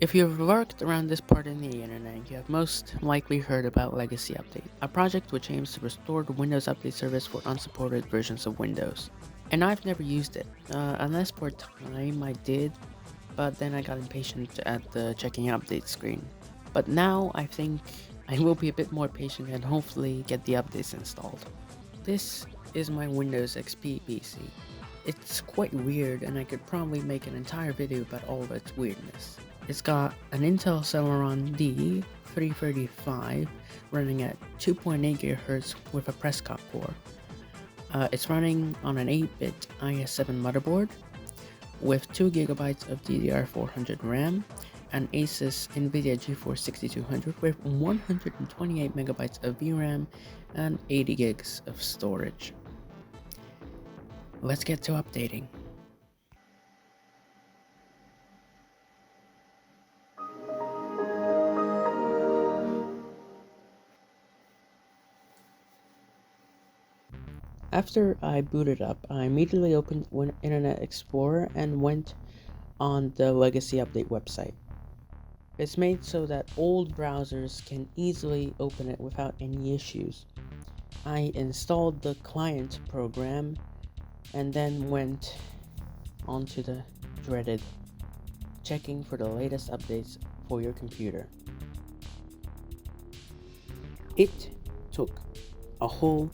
If you've lurked around this part of the internet, you have most likely heard about Legacy Update, a project which aims to restore the Windows Update service for unsupported versions of Windows. And I've never used it, unless for a time I did, but then I got impatient at the checking update screen. But now I think I will be a bit more patient and hopefully get the updates installed. This is my Windows XP PC. It's quite weird and I could probably make an entire video about all of its weirdness. It's got an Intel Celeron D335 running at 2.8 GHz with a Prescott core. It's running on an 8-bit IS7 motherboard with 2GB of DDR400 RAM, an Asus NVIDIA GeForce 6200 with 128MB of VRAM and 80 gigs of storage. Let's get to updating. After I booted up, I immediately opened Internet Explorer and went on the Legacy Update website. It's made so that old browsers can easily open it without any issues. I installed the client program and then went onto the dreaded checking for the latest updates for your computer. It took a whole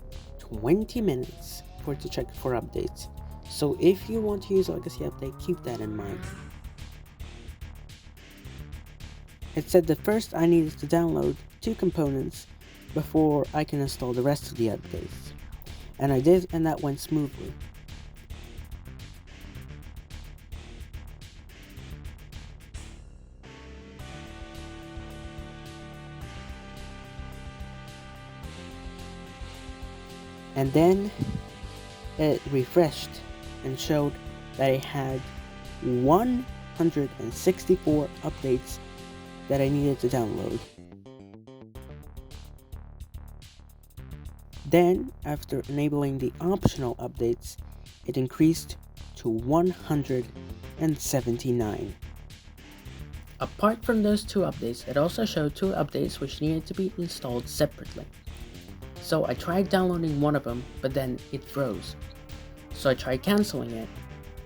20 minutes for it to check for updates, so if you want to use Legacy Update, keep that in mind. It said that first I needed to download 2 components before I can install the rest of the updates, and I did, and that went smoothly. And then it refreshed and showed that it had 164 updates that I needed to download. Then, after enabling the optional updates, it increased to 179. Apart from those 2 updates, it also showed 2 updates which needed to be installed separately. So I tried downloading one of them, but then it froze. So I tried canceling it,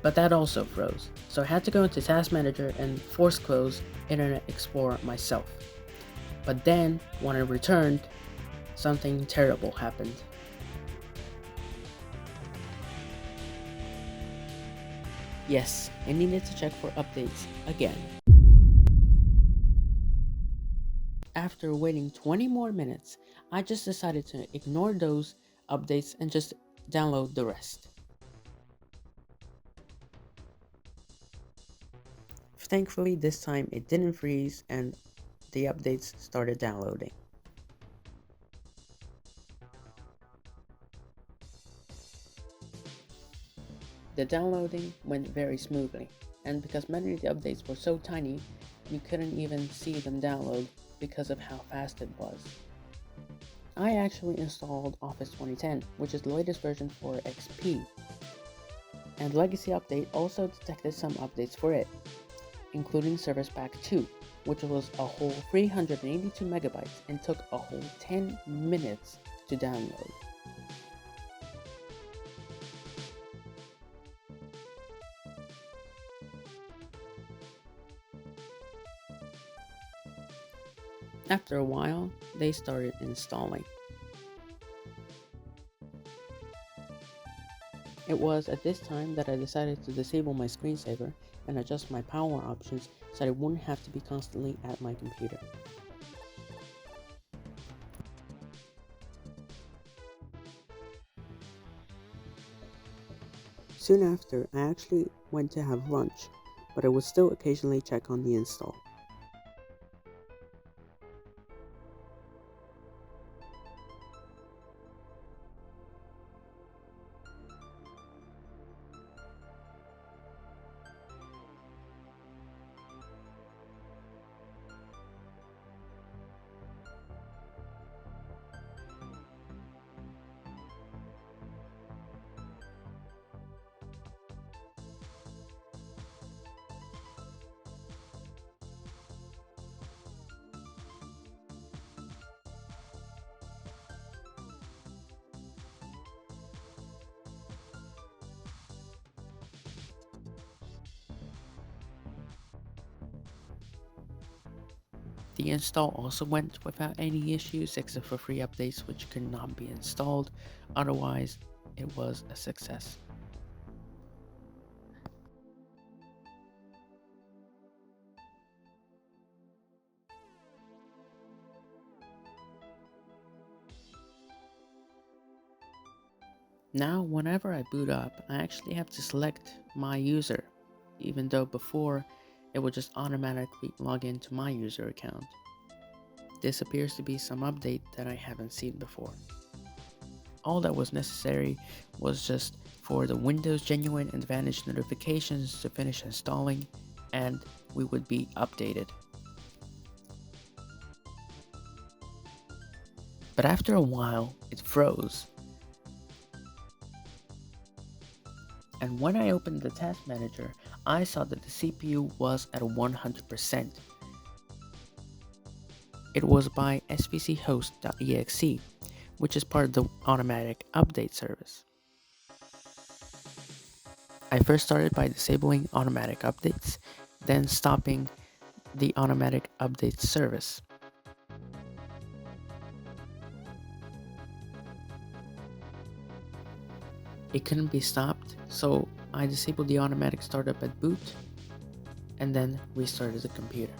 but that also froze. So I had to go into Task Manager and force close Internet Explorer myself. But then, when I returned, something terrible happened. Yes, I needed to check for updates again. After waiting 20 more minutes, I just decided to ignore those updates and just download the rest. Thankfully, this time it didn't freeze and the updates started downloading. The downloading went very smoothly, and because many of the updates were so tiny, you couldn't even see them download because of how fast it was. I actually installed Office 2010, which is the latest version for XP, and Legacy Update also detected some updates for it, including Service Pack 2, which was a whole 382 megabytes and took a whole 10 minutes to download. After a while, they started installing. It was at this time that I decided to disable my screensaver and adjust my power options so I wouldn't have to be constantly at my computer. Soon after, I actually went to have lunch, but I would still occasionally check on the install. The install also went without any issues except for free updates which could not be installed, otherwise it was a success. Now whenever I boot up, I actually have to select my user, even though before it would just automatically log into my user account. This appears to be some update that I haven't seen before. All that was necessary was just for the Windows Genuine Advantage notifications to finish installing, and we would be updated. But after a while, it froze. And when I opened the task manager, I saw that the CPU was at 100%. It was by svchost.exe, which is part of the automatic update service. I first started by disabling automatic updates, then stopping the automatic update service. It couldn't be stopped, so I disabled the automatic startup at boot and then restarted the computer.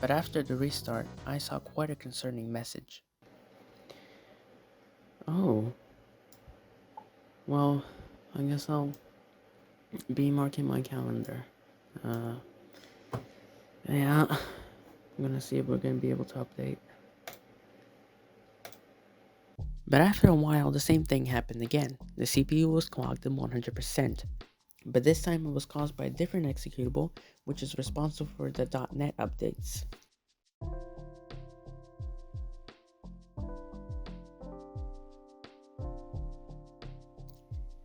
But after the restart, I saw quite a concerning message. Oh, well, I guess I'll be marking my calendar. Yeah, I'm gonna see if we're gonna be able to update. But after a while, the same thing happened again. The CPU was clogged at 100%. But this time it was caused by a different executable, which is responsible for the .NET updates.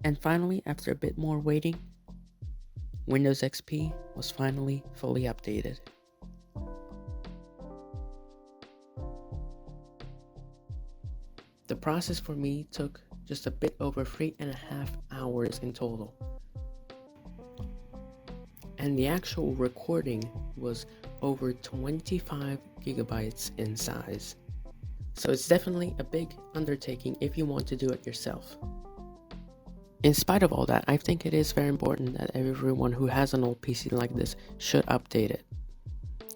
And finally, after a bit more waiting, Windows XP was finally fully updated. The process for me took just a bit over 3.5 hours in total. And the actual recording was over 25 gigabytes in size. So it's definitely a big undertaking if you want to do it yourself. In spite of all that, I think it is very important that everyone who has an old PC like this should update it,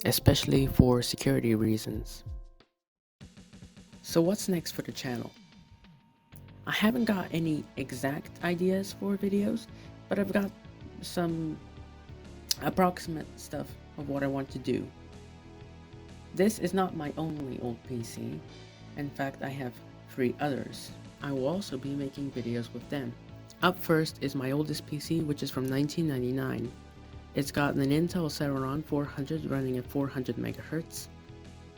especially for security reasons. So what's next for the channel? I haven't got any exact ideas for videos, but I've got some approximate stuff of what I want to do. This is not my only old PC. In fact, I have 3 others. I will also be making videos with them. Up first is my oldest PC, which is from 1999. It's got an Intel Celeron 400 running at 400 MHz.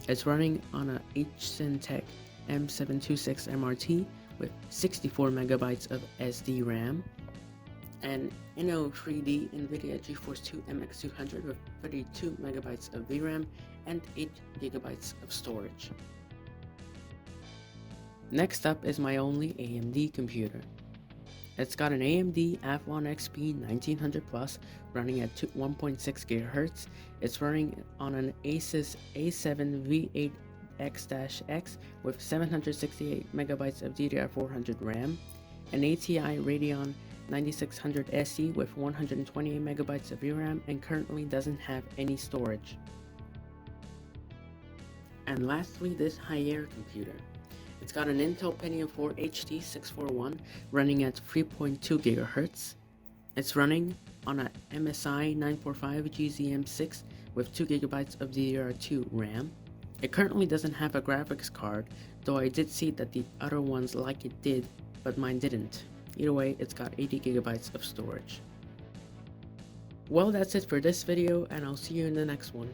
It's running on a HCinTech M726 MRT with 64 MB of SD RAM, an Inno3D NVIDIA GeForce 2 MX200 with 32 MB of VRAM and 8 GB of storage. Next up is my only AMD computer. It's got an AMD Athlon XP 1900 Plus running at 1.6 GHz. It's running on an Asus A7 V8X-X with 768 MB of DDR400 RAM, an ATI Radeon 9600 SE with 128 MB of VRAM and currently doesn't have any storage. And lastly, this Haier computer. It's got an Intel Pentium 4 HD641 running at 3.2 GHz. It's running on a MSI 945 GZM6 with 2 GB of DDR2 RAM. It currently doesn't have a graphics card, though I did see that the other ones like it did, but mine didn't. Either way, it's got 80 GB of storage. Well, that's it for this video, and I'll see you in the next one.